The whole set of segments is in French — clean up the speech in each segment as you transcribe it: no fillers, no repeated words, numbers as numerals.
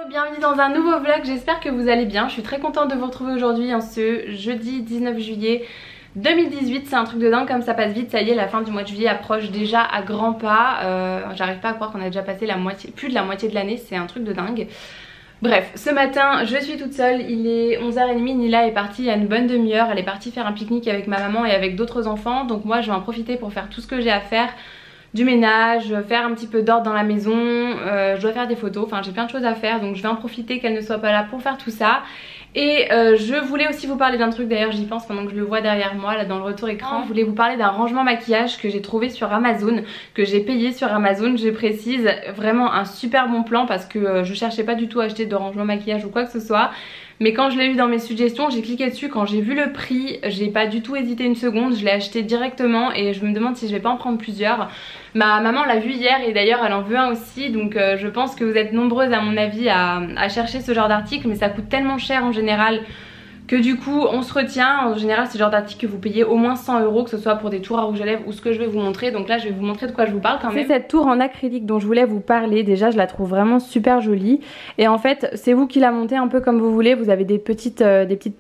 Bienvenue dans un nouveau vlog, j'espère que vous allez bien. Je suis très contente de vous retrouver aujourd'hui en ce jeudi 19 juillet 2018. C'est un truc de dingue comme ça passe vite, ça y est, la fin du mois de juillet approche déjà à grands pas. J'arrive pas à croire qu'on a déjà passé la moitié, plus de la moitié de l'année, c'est un truc de dingue. Bref, ce matin je suis toute seule, il est 11h30, Nila est partie il y a une bonne demi-heure. Elle est partie faire un pique-nique avec ma maman et avec d'autres enfants. Donc moi je vais en profiter pour faire tout ce que j'ai à faire. Du ménage, faire un petit peu d'ordre dans la maison, je dois faire des photos, enfin j'ai plein de choses à faire, donc je vais en profiter qu'elle ne soit pas là pour faire tout ça. Et je voulais aussi vous parler d'un truc, d'ailleurs j'y pense pendant que je le vois derrière moi là dans le retour écran. Je voulais vous parler d'un rangement maquillage que j'ai trouvé sur Amazon, que j'ai payé sur Amazon, je précise. Vraiment un super bon plan parce que je cherchais pas du tout à acheter de rangement maquillage ou quoi que ce soit. Mais quand je l'ai eu dans mes suggestions, j'ai cliqué dessus, quand j'ai vu le prix, j'ai pas du tout hésité une seconde, je l'ai acheté directement et je me demande si je vais pas en prendre plusieurs. Ma maman l'a vu hier et d'ailleurs elle en veut un aussi, donc je pense que vous êtes nombreuses à mon avis à chercher ce genre d'article, mais ça coûte tellement cher en général que du coup on se retient. En général c'est le genre d'article que vous payez au moins 100 €, que ce soit pour des tours à rouge à lèvres ou ce que je vais vous montrer. Donc là je vais vous montrer de quoi je vous parle quand même. C'est cette tour en acrylique dont je voulais vous parler. Déjà je la trouve vraiment super jolie et en fait c'est vous qui la montez un peu comme vous voulez. Vous avez des petites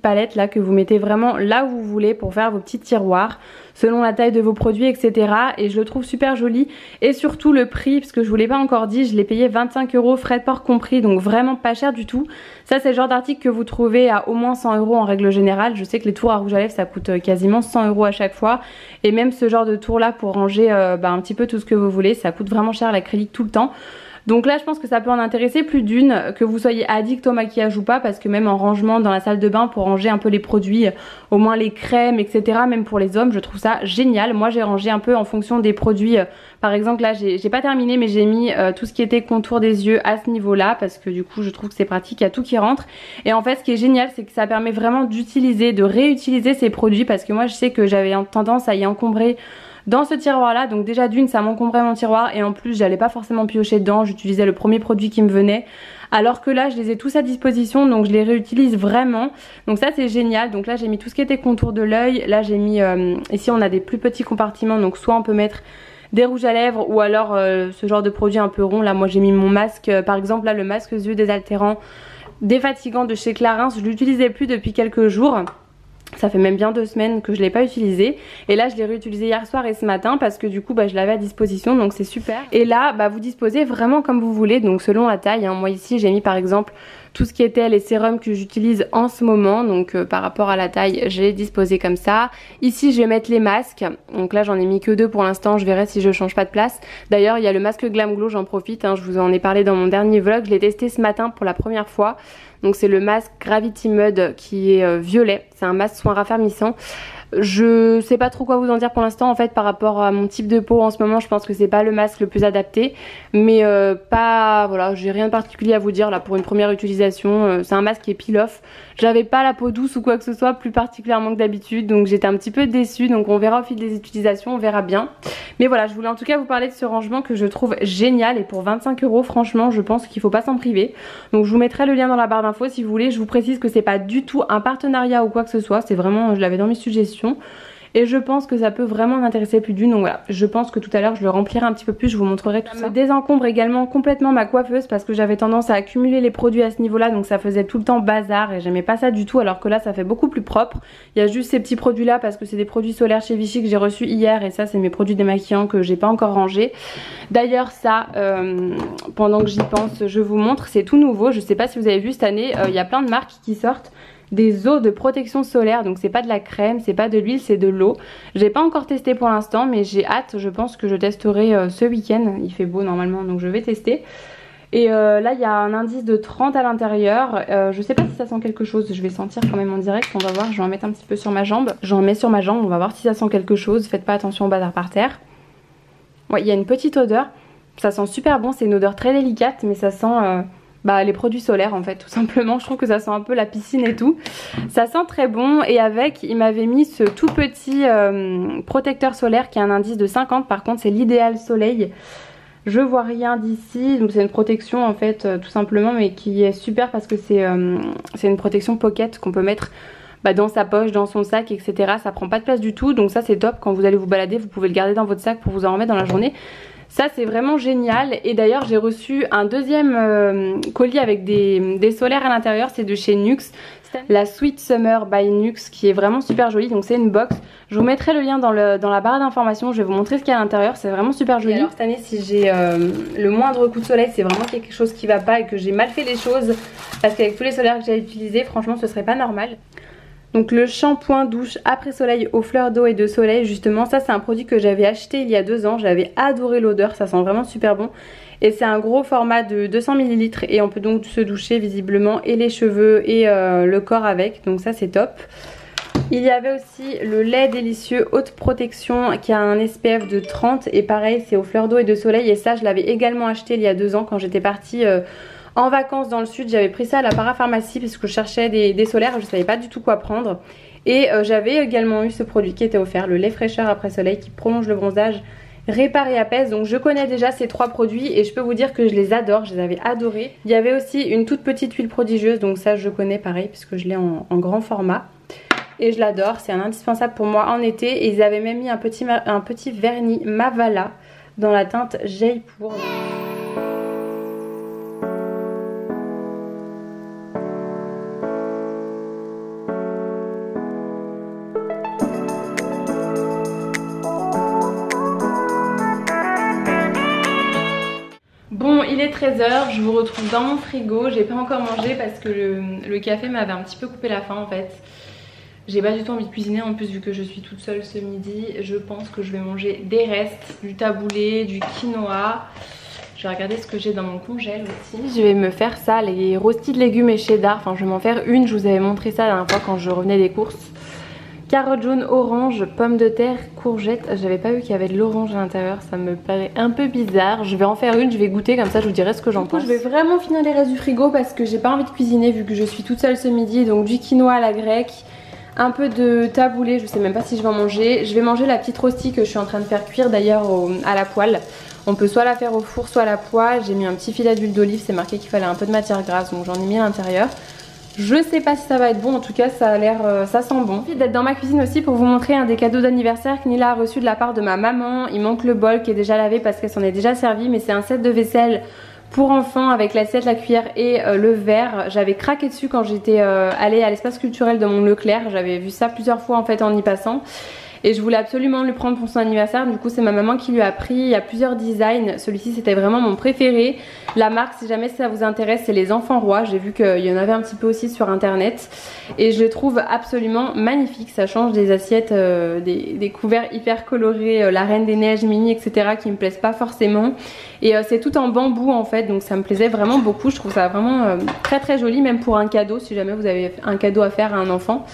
palettes là que vous mettez vraiment là où vous voulez pour faire vos petits tiroirs selon la taille de vos produits, etc. Et je le trouve super joli. Et surtout le prix, parce que je vous l'ai pas encore dit, je l'ai payé 25 €, frais de port compris, donc vraiment pas cher du tout. Ça c'est le genre d'article que vous trouvez à au moins 100 € en règle générale. Je sais que les tours à rouge à lèvres ça coûte quasiment 100 € à chaque fois. Et même ce genre de tour là pour ranger un petit peu tout ce que vous voulez, ça coûte vraiment cher l'acrylique tout le temps. Donc là je pense que ça peut en intéresser plus d'une, que vous soyez addict au maquillage ou pas, parce que même en rangement dans la salle de bain pour ranger un peu les produits, au moins les crèmes, etc. Même pour les hommes je trouve ça génial. Moi j'ai rangé un peu en fonction des produits. Par exemple là j'ai pas terminé mais j'ai mis tout ce qui était contour des yeux à ce niveau là, parce que du coup je trouve que c'est pratique, il y a tout qui rentre. Et en fait ce qui est génial c'est que ça permet vraiment d'utiliser, de réutiliser ces produits, parce que moi je sais que j'avais tendance à y encombrer dans ce tiroir là, donc déjà d'une ça m'encombrait mon tiroir et en plus j'allais pas forcément piocher dedans, j'utilisais le premier produit qui me venait, alors que là je les ai tous à disposition donc je les réutilise vraiment, donc ça c'est génial. Donc là j'ai mis tout ce qui était contour de l'œil, là j'ai mis ici on a des plus petits compartiments, donc soit on peut mettre des rouges à lèvres ou alors ce genre de produit un peu rond. Là moi j'ai mis mon masque, par exemple là le masque yeux désaltérant défatigant de chez Clarins, je l'utilisais plus depuis quelques jours. Ça fait même bien 2 semaines que je l'ai pas utilisé. Et là je l'ai réutilisé hier soir et ce matin parce que du coup je l'avais à disposition, donc c'est super. Et là vous disposez vraiment comme vous voulez, donc selon la taille. Moi ici j'ai mis par exemple tout ce qui était les sérums que j'utilise en ce moment, donc par rapport à la taille j'ai disposé comme ça. Ici je vais mettre les masques, donc là j'en ai mis que 2 pour l'instant, je verrai si je change pas de place. D'ailleurs il y a le masque Glam Glow, j'en profite, je vous en ai parlé dans mon dernier vlog, je l'ai testé ce matin pour la première fois. Donc c'est le masque Gravity Mud qui est violet, c'est un masque soin raffermissant. Je sais pas trop quoi vous en dire pour l'instant en fait par rapport à mon type de peau en ce moment. Je pense que c'est pas le masque le plus adapté, mais voilà, j'ai rien de particulier à vous dire là pour une première utilisation. C'est un masque qui est peel off. J'avais pas la peau douce ou quoi que ce soit plus particulièrement que d'habitude, donc j'étais un petit peu déçue. Donc on verra au fil des utilisations, on verra bien. Mais voilà, je voulais en tout cas vous parler de ce rangement que je trouve génial, et pour 25 € franchement je pense qu'il faut pas s'en priver. Donc je vous mettrai le lien dans la barre d'infos si vous voulez. Je vous précise que c'est pas du tout un partenariat ou quoi que ce soit, c'est vraiment, je l'avais dans mes suggestions. Et je pense que ça peut vraiment m'intéresser plus d'une, donc voilà, je pense que tout à l'heure je le remplirai un petit peu plus, je vous montrerai tout ça. Ça me désencombre également complètement ma coiffeuse parce que j'avais tendance à accumuler les produits à ce niveau là, donc ça faisait tout le temps bazar et j'aimais pas ça du tout, alors que là ça fait beaucoup plus propre. Il y a juste ces petits produits là parce que c'est des produits solaires chez Vichy que j'ai reçus hier, et ça c'est mes produits démaquillants que j'ai pas encore rangés. D'ailleurs ça, pendant que j'y pense, je vous montre, c'est tout nouveau, je sais pas si vous avez vu cette année, il y a plein de marques qui sortent des eaux de protection solaire, donc c'est pas de la crème, c'est pas de l'huile, c'est de l'eau. J'ai pas encore testé pour l'instant mais j'ai hâte, je pense que je testerai ce week-end, il fait beau normalement donc je vais tester. Et là il y a un indice de 30 à l'intérieur, je sais pas si ça sent quelque chose, je vais sentir quand même en direct, on va voir, je vais en mettre un petit peu sur ma jambe. J'en mets sur ma jambe, on va voir si ça sent quelque chose, faites pas attention au bazar par terre. Ouais, il y a une petite odeur, ça sent super bon, c'est une odeur très délicate mais ça sent les produits solaires en fait tout simplement. Je trouve que ça sent un peu la piscine et tout, ça sent très bon. Et avec il m'avait mis ce tout petit protecteur solaire qui a un indice de 50, par contre c'est l'idéal soleil. Je vois rien d'ici, donc c'est une protection en fait tout simplement, mais qui est super parce que c'est une protection pocket qu'on peut mettre dans sa poche, dans son sac, etc. Ça prend pas de place du tout, donc ça c'est top. Quand vous allez vous balader vous pouvez le garder dans votre sac pour vous en remettre dans la journée. Ça c'est vraiment génial. Et d'ailleurs j'ai reçu un deuxième colis avec des solaires à l'intérieur, c'est de chez Nux. La Sweet Summer by Nux qui est vraiment super jolie, donc c'est une box. Je vous mettrai le lien dans la barre d'informations, je vais vous montrer ce qu'il y a à l'intérieur, c'est vraiment super joli. Et alors cette année si j'ai le moindre coup de soleil, c'est vraiment quelque chose qui va pas et que j'ai mal fait les choses, parce qu'avec tous les solaires que j'ai utilisés, franchement ce serait pas normal. Donc le shampoing douche après soleil aux fleurs d'eau et de soleil, justement ça c'est un produit que j'avais acheté il y a 2 ans, j'avais adoré l'odeur, ça sent vraiment super bon. Et c'est un gros format de 200 ml et on peut donc se doucher visiblement et les cheveux et le corps avec, donc ça c'est top. Il y avait aussi le lait délicieux haute protection qui a un SPF de 30 et pareil c'est aux fleurs d'eau et de soleil, et ça je l'avais également acheté il y a 2 ans quand j'étais partie en vacances dans le sud. J'avais pris ça à la parapharmacie parce que je cherchais des solaires, je savais pas du tout quoi prendre. Et j'avais également eu ce produit qui était offert, le lait fraîcheur après soleil qui prolonge le bronzage, répare et apaise. Donc je connais déjà ces 3 produits et je peux vous dire que je les adore, je les avais adorés. Il y avait aussi une toute petite huile prodigieuse, donc ça je connais pareil puisque je l'ai en grand format. Et je l'adore, c'est un indispensable pour moi en été. Et ils avaient même mis un petit vernis Mavala dans la teinte Jaipur. Bon, il est 13 h, je vous retrouve dans mon frigo. J'ai pas encore mangé parce que le café m'avait un petit peu coupé la faim en fait. J'ai pas du tout envie de cuisiner, en plus vu que je suis toute seule ce midi. Je pense que je vais manger des restes, du taboulé, du quinoa. Je vais regarder ce que j'ai dans mon congèle aussi. Je vais me faire ça, les rostis de légumes et cheddar. Enfin je vais m'en faire une, je vous avais montré ça la dernière fois quand je revenais des courses. Carottes jaunes, orange, pommes de terre, courgettes. J'avais pas vu qu'il y avait de l'orange à l'intérieur, ça me paraît un peu bizarre. Je vais en faire une, je vais goûter, comme ça je vous dirai ce que j'en pense. Je vais vraiment finir les restes du frigo parce que j'ai pas envie de cuisiner vu que je suis toute seule ce midi. Donc du quinoa à la grecque, un peu de taboulé, je sais même pas si je vais en manger. Je vais manger la petite rôtie que je suis en train de faire cuire d'ailleurs à la poêle. On peut soit la faire au four, soit à la poêle. J'ai mis un petit filet d'huile d'olive, c'est marqué qu'il fallait un peu de matière grasse, donc j'en ai mis à l'intérieur. Je sais pas si ça va être bon, en tout cas ça a l'air, ça sent bon. J'ai envie d'être dans ma cuisine aussi pour vous montrer un des cadeaux d'anniversaire que Nila a reçu de la part de ma maman. Il manque le bol qui est déjà lavé parce qu'elle s'en est déjà servi, mais c'est un set de vaisselle pour enfants avec l'assiette, la cuillère et le verre. J'avais craqué dessus quand j'étais allée à l'espace culturel de mon Leclerc. J'avais vu ça plusieurs fois en fait en y passant. Et je voulais absolument lui prendre pour son anniversaire. Du coup c'est ma maman qui lui a pris. Il y a plusieurs designs. Celui-ci c'était vraiment mon préféré. La marque, si jamais ça vous intéresse, c'est les Enfants Rois. J'ai vu qu'il y en avait un petit peu aussi sur internet. Et je le trouve absolument magnifique. Ça change des assiettes, des couverts hyper colorés, la Reine des Neiges mini, etc. qui me plaisent pas forcément. Et c'est tout en bambou en fait. Donc ça me plaisait vraiment beaucoup. Je trouve ça vraiment très très joli, même pour un cadeau. Si jamais vous avez un cadeau à faire à un enfant.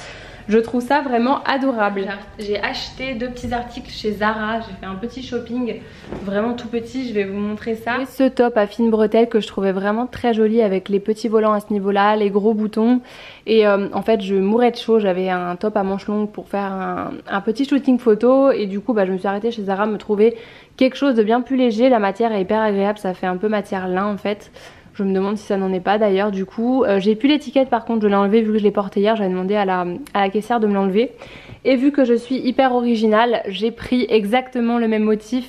Je trouve ça vraiment adorable. J'ai acheté 2 petits articles chez Zara. J'ai fait un petit shopping vraiment tout petit. Je vais vous montrer ça. Et ce top à fines bretelles que je trouvais vraiment très joli avec les petits volants à ce niveau là, les gros boutons. Et en fait je mourais de chaud. J'avais un top à manches longues pour faire un petit shooting photo. Et du coup je me suis arrêtée chez Zara me trouver quelque chose de bien plus léger. La matière est hyper agréable. Ça fait un peu matière lin en fait. Je me demande si ça n'en est pas d'ailleurs. Du coup j'ai plus l'étiquette, par contre je l'ai enlevée vu que je l'ai portée hier. J'avais demandé à la caissière de me l'enlever. Et vu que je suis hyper originale, j'ai pris exactement le même motif,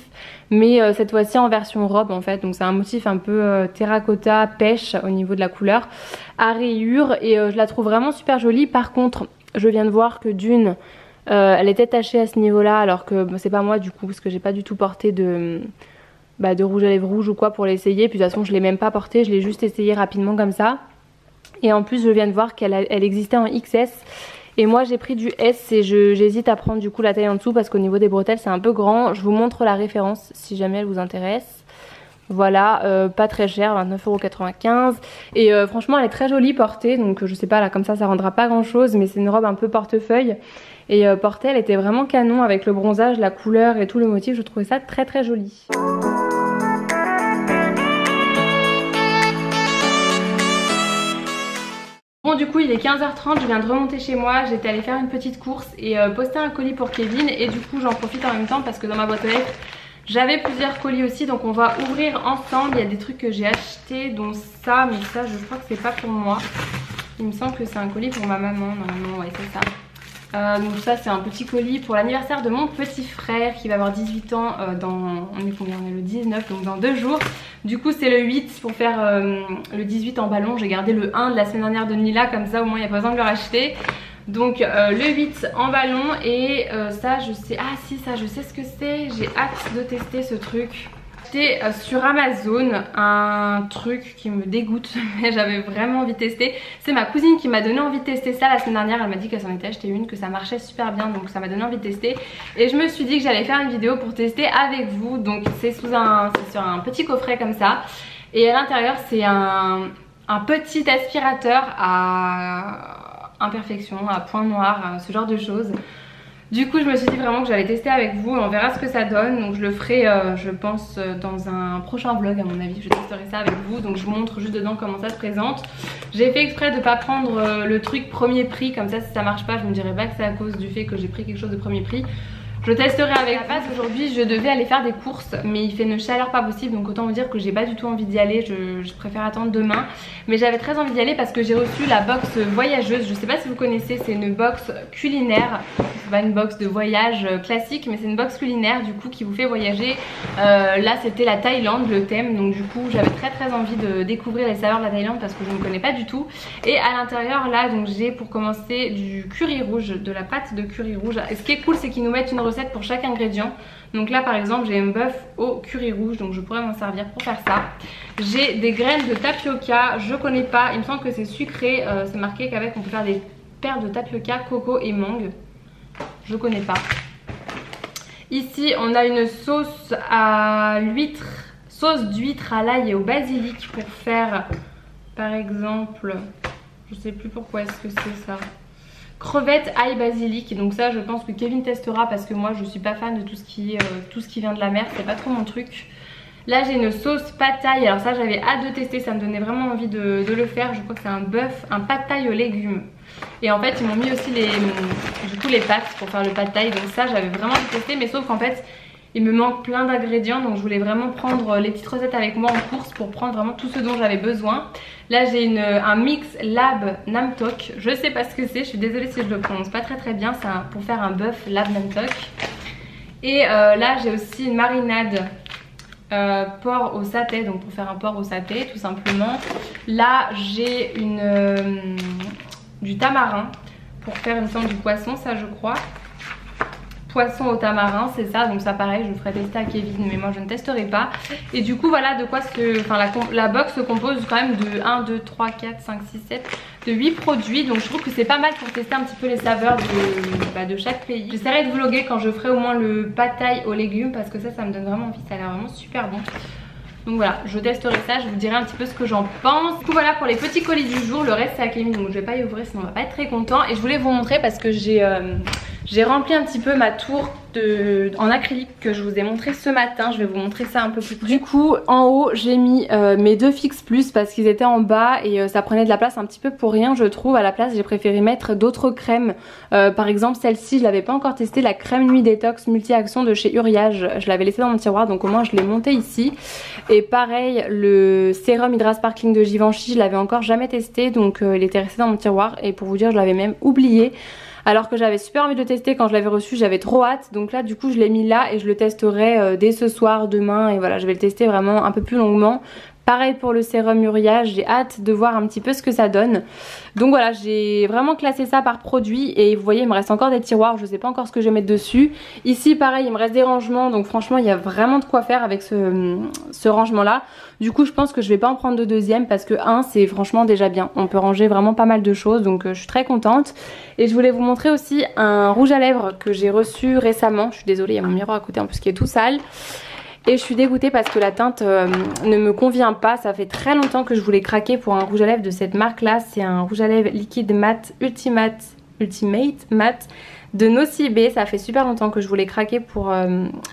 mais cette fois-ci en version robe en fait. Donc c'est un motif un peu terracotta pêche au niveau de la couleur, à rayures, et je la trouve vraiment super jolie. Par contre je viens de voir que d'une elle était tachée à ce niveau là, alors que c'est pas moi du coup, parce que j'ai pas du tout porté de rouge à lèvres rouge ou quoi pour l'essayer. Puis de toute façon je l'ai même pas porté, je l'ai juste essayé rapidement comme ça. Et en plus je viens de voir qu'elle existait en XS. Et moi j'ai pris du S et j'hésite à prendre du coup la taille en dessous parce qu'au niveau des bretelles c'est un peu grand. Je vous montre la référence si jamais elle vous intéresse. Voilà, pas très cher, 29,95 €. Et franchement elle est très jolie portée, donc je sais pas là comme ça rendra pas grand chose, mais c'est une robe un peu portefeuille. Et portée elle était vraiment canon avec le bronzage, la couleur et tout le motif, je trouvais ça très très joli. Bon du coup il est 15h30, je viens de remonter chez moi, j'étais allée faire une petite course et poster un colis pour Kevin. Et du coup j'en profite en même temps parce que dans ma boîte aux lettres j'avais plusieurs colis aussi, donc on va ouvrir ensemble. Il y a des trucs que j'ai achetés dont ça, mais ça je crois que c'est pas pour moi. Il me semble que c'est un colis pour ma maman normalement, ouais c'est ça. Donc ça c'est un petit colis pour l'anniversaire de mon petit frère qui va avoir 18 ans on est combien, on est le 19, donc dans 2 jours. Du coup c'est le 8 pour faire le 18 en ballon. J'ai gardé le 1 de la semaine dernière de Nila, comme ça au moins il n'y a pas besoin de le racheter. Donc le 8 en ballon et ça je sais, ah si ça je sais ce que c'est, j'ai hâte de tester ce truc. J'ai acheté sur Amazon un truc qui me dégoûte mais j'avais vraiment envie de tester. C'est ma cousine qui m'a donné envie de tester ça la semaine dernière, elle m'a dit qu'elle s'en était acheté une, que ça marchait super bien, donc ça m'a donné envie de tester. Et je me suis dit que j'allais faire une vidéo pour tester avec vous, donc c'est sur un petit coffret comme ça. Et à l'intérieur c'est un petit aspirateur à imperfection, à point noir, ce genre de choses. Du coup je me suis dit vraiment que j'allais tester avec vous et on verra ce que ça donne. Donc je le ferai je pense dans un prochain vlog à mon avis, je testerai ça avec vous. Donc je vous montre juste dedans comment ça se présente. J'ai fait exprès de ne pas prendre le truc premier prix, comme ça si ça marche pas je me dirais pas que c'est à cause du fait que j'ai pris quelque chose de premier prix. Je testerai avec la base. Aujourd'hui je devais aller faire des courses mais il fait une chaleur pas possible, donc autant vous dire que j'ai pas du tout envie d'y aller, je préfère attendre demain. Mais j'avais très envie d'y aller parce que j'ai reçu la box voyageuse. Je sais pas si vous connaissez, c'est une box culinaire. C'est pas une box de voyage classique mais c'est une box culinaire du coup qui vous fait voyager. Là c'était la Thaïlande le thème, donc du coup j'avais très envie de découvrir les saveurs de la Thaïlande parce que je ne connais pas du tout. Et à l'intérieur là donc j'ai pour commencer du curry rouge, de la pâte de curry rouge. Et ce qui est cool c'est qu'ils nous mettent une recette pour chaque ingrédient. Donc là par exemple j'ai un bœuf au curry rouge, donc je pourrais m'en servir pour faire ça. J'ai des graines de tapioca, je connais pas, il me semble que c'est sucré, c'est marqué qu'avec on peut faire des paires de tapioca, coco et mangue. Je connais pas. Ici on a une sauce à l'huître, sauce d'huître à l'ail et au basilic pour faire par exemple, je sais plus pourquoi est-ce que c'est ça, crevettes, ail, basilic. Donc ça je pense que Kevin testera parce que moi je suis pas fan de tout ce qui vient de la mer, c'est pas trop mon truc. Là j'ai une sauce pad thai, alors ça j'avais hâte de tester, ça me donnait vraiment envie de le faire. Je crois que c'est un bœuf, un pad thai aux légumes. Et en fait ils m'ont mis aussi les pâtes pour faire le pad thai, donc ça j'avais vraiment envie de tester. Mais sauf qu'en fait il me manque plein d'ingrédients, donc je voulais vraiment prendre les petites recettes avec moi en course pour prendre vraiment tout ce dont j'avais besoin. Là j'ai un mix lab nam tok, je sais pas ce que c'est, je suis désolée si je le prononce pas très bien, c'est pour faire un bœuf lab nam tok. Et là j'ai aussi une marinade porc au saté, donc pour faire un porc au saté tout simplement. Là j'ai du tamarin pour faire une sorte du poisson, ça je crois. Poisson au tamarin, c'est ça, donc ça pareil je ferai tester à Kevin mais moi je ne testerai pas. Et du coup voilà de quoi la box se compose quand même de 1, 2, 3, 4, 5, 6, 7, de 8 produits. Donc je trouve que c'est pas mal pour tester un petit peu les saveurs de chaque pays. J'essaierai de vlogger quand je ferai au moins le pad thai aux légumes parce que ça me donne vraiment envie, ça a l'air vraiment super bon. Donc voilà, je testerai ça, je vous dirai un petit peu ce que j'en pense. Du coup voilà pour les petits colis du jour, le reste c'est à Kevin donc je vais pas y ouvrir sinon on va pas être très content. Et je voulais vous montrer parce que j'ai rempli un petit peu ma tour en acrylique que je vous ai montré ce matin. Je vais vous montrer ça un peu plus près. Du coup en haut j'ai mis mes deux Fix Plus parce qu'ils étaient en bas et ça prenait de la place un petit peu pour rien je trouve. À la place j'ai préféré mettre d'autres crèmes. Par exemple celle-ci je l'avais pas encore testée, la crème nuit détox multi-action de chez Uriage. Je l'avais laissée dans mon tiroir donc au moins je l'ai montée ici. Et pareil le sérum Hydra Sparkling de Givenchy je l'avais encore jamais testé donc il était resté dans mon tiroir et pour vous dire je l'avais même oublié. Alors que j'avais super envie de le tester quand je l'avais reçu, j'avais trop hâte. Donc là du coup je l'ai mis là et je le testerai dès ce soir, demain. Et voilà je vais le tester vraiment un peu plus longuement. Pareil pour le sérum Uriage, j'ai hâte de voir un petit peu ce que ça donne. Donc voilà j'ai vraiment classé ça par produit. Et vous voyez il me reste encore des tiroirs, je sais pas encore ce que je vais mettre dessus. Ici pareil il me reste des rangements, donc franchement il y a vraiment de quoi faire avec ce rangement là. Du coup je pense que je vais pas en prendre de deuxième parce que c'est franchement déjà bien. On peut ranger vraiment pas mal de choses donc je suis très contente. Et je voulais vous montrer aussi un rouge à lèvres que j'ai reçu récemment. Je suis désolée il y a mon miroir à côté en plus qui est tout sale. Et je suis dégoûtée parce que la teinte ne me convient pas. Ça fait très longtemps que je voulais craquer pour un rouge à lèvres de cette marque là. C'est un rouge à lèvres liquide mat Ultimate Matte de Nocibé. Ça fait super longtemps que je voulais craquer pour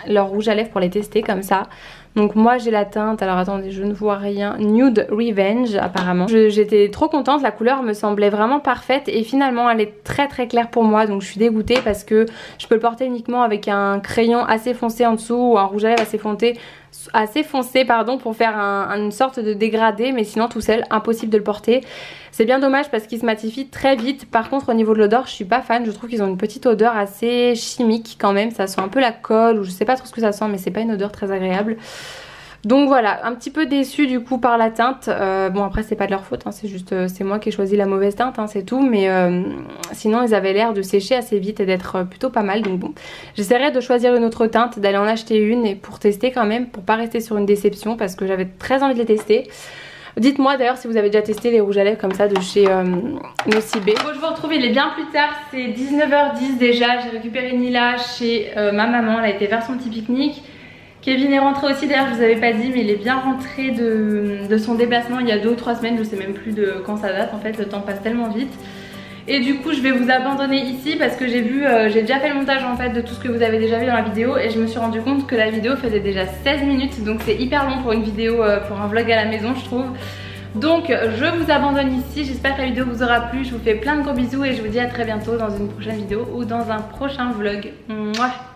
leur rouge à lèvres pour les tester comme ça. Donc moi j'ai la teinte, alors attendez je ne vois rien, Nude Revenge apparemment. J'étais trop contente, la couleur me semblait vraiment parfaite et finalement elle est très claire pour moi. Donc je suis dégoûtée parce que je peux le porter uniquement avec un crayon assez foncé en dessous ou un rouge à lèvres assez foncé assez foncé pardon, pour faire une sorte de dégradé, mais sinon tout seul impossible de le porter. C'est bien dommage parce qu'il se matifie très vite. Par contre au niveau de l'odeur je suis pas fan, je trouve qu'ils ont une petite odeur assez chimique quand même, ça sent un peu la colle ou je sais pas trop ce que ça sent, mais c'est pas une odeur très agréable. Donc voilà, un petit peu déçue du coup par la teinte. Bon après c'est pas de leur faute, hein, c'est juste c'est moi qui ai choisi la mauvaise teinte, hein, c'est tout. Mais sinon ils avaient l'air de sécher assez vite et d'être plutôt pas mal. Donc bon, j'essaierai de choisir une autre teinte, d'aller en acheter une et pour tester quand même, pour pas rester sur une déception parce que j'avais très envie de les tester. Dites-moi d'ailleurs si vous avez déjà testé les rouges à lèvres comme ça de chez Nocibé. Bon, je vous retrouve, il est bien plus tard, c'est 19h10 déjà. J'ai récupéré Nila chez ma maman, elle a été faire son petit pique-nique. Kevin est rentré aussi, d'ailleurs je vous avais pas dit, mais il est bien rentré de son déplacement il y a 2 ou 3 semaines, je sais même plus de quand ça date, en fait le temps passe tellement vite. Et du coup je vais vous abandonner ici parce que j'ai vu, j'ai déjà fait le montage en fait de tout ce que vous avez déjà vu dans la vidéo et je me suis rendu compte que la vidéo faisait déjà 16 minutes, donc c'est hyper long pour une vidéo, pour un vlog à la maison je trouve. Donc je vous abandonne ici, j'espère que la vidéo vous aura plu, je vous fais plein de gros bisous et je vous dis à très bientôt dans une prochaine vidéo ou dans un prochain vlog. Mouah.